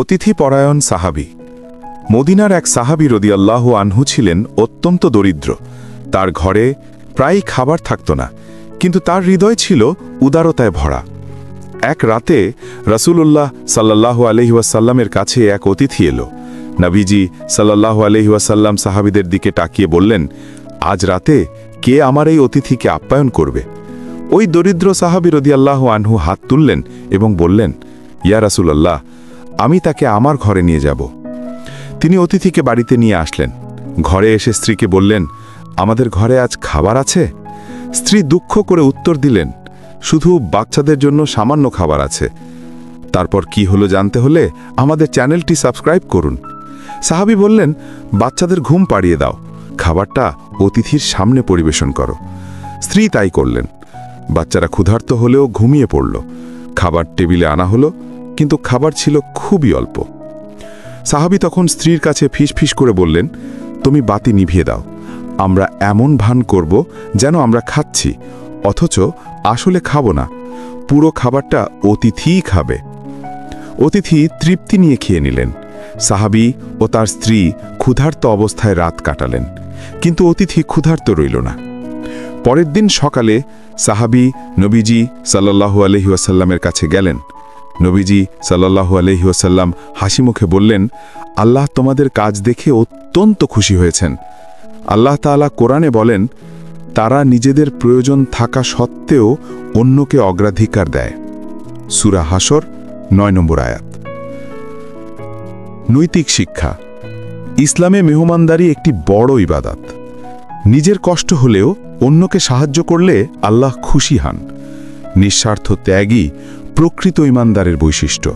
অতিথিপরায়ণ সাহাবী। মদিনার এক সাহাবী রাদিয়াল্লাহু আনহু ছিলেন অত্যন্ত দরিদ্র। তার ঘরে প্রায়ই খাবার থাকত না, কিন্তু তার হৃদয় ছিল উদারতায় ভরা। এক রাতে রাসূলুল্লাহ সাল্লাল্লাহু আলাইহি ওয়াসাল্লামের কাছে এক অতিথি এলো। নবীজি সাল্লাল্লাহু আলাইহি ওয়াসাল্লাম সাহাবীদের দিকে তাকিয়ে বললেন, আজ রাতে কে আমার এই অতিথিকে আপ্যায়ন করবে? ওই দরিদ্র সাহাবী রাদিয়াল্লাহু আনহু হাত তুললেন এবং বললেন, ইয়া রাসূলুল্লাহ, আমি তাকে আমার ঘরে নিয়ে যাব। তিনি অতিথিকে বাড়িতে নিয়ে আসলেন। ঘরে এসে স্ত্রীকে বললেন, আমাদের ঘরে আজ খাবার আছে? স্ত্রী দুঃখ করে উত্তর দিলেন, শুধু বাচ্চাদের জন্য সামান্য খাবার আছে। তারপর কি হলো জানতে হলে আমাদের চ্যানেলটি সাবস্ক্রাইব করুন। সাহাবী বললেন, বাচ্চাদের ঘুম পাড়িয়ে দাও, খাবারটা অতিথির সামনে পরিবেশন করো। স্ত্রী তাই করলেন। বাচ্চারা ক্ষুধার্ত হলেও ঘুমিয়ে পড়ল। খাবার টেবিলে আনা হলো, কিন্তু খাবার ছিল খুবই অল্প। সাহাবী তখন স্ত্রীর কাছে ফিসফিস করে বললেন, তুমি বাতি নিভিয়ে দাও, আমরা এমন ভান করব যেন আমরা খাচ্ছি, অথচ আসলে খাবো না। পুরো খাবারটা অতিথিই খাবে। অতিথি তৃপ্তি নিয়ে খেয়ে নিলেন। সাহাবী ও তার স্ত্রী ক্ষুধার্ত অবস্থায় রাত কাটালেন, কিন্তু অতিথি ক্ষুধার্ত রইল না। পরের দিন সকালে সাহাবী নবীজি সাল্লাল্লাহু আলাইহি ওয়াসাল্লামের কাছে গেলেন। নবীজি সাল্লাল্লাহু আলাইহি ওয়াসাল্লাম হাসি মুখে বললেন, আল্লাহ তোমাদের কাজ দেখে অত্যন্ত খুশি হয়েছেন। আল্লাহ তাআলা কোরআনে বলেন, তারা নিজেদের প্রয়োজন থাকা সত্ত্বেও অন্যকে অগ্রাধিকার দেয়। সূরা হাসর ৯ নম্বর আয়াত। নৈতিক শিক্ষা। ইসলামে মেহমানদারি একটি বড় ইবাদত। নিজের কষ্ট হলেও অন্যকে সাহায্য করলে আল্লাহ খুশি হন। নিঃস্বার্থ ত্যাগই প্রকৃত ঈমানদারের বৈশিষ্ট্য।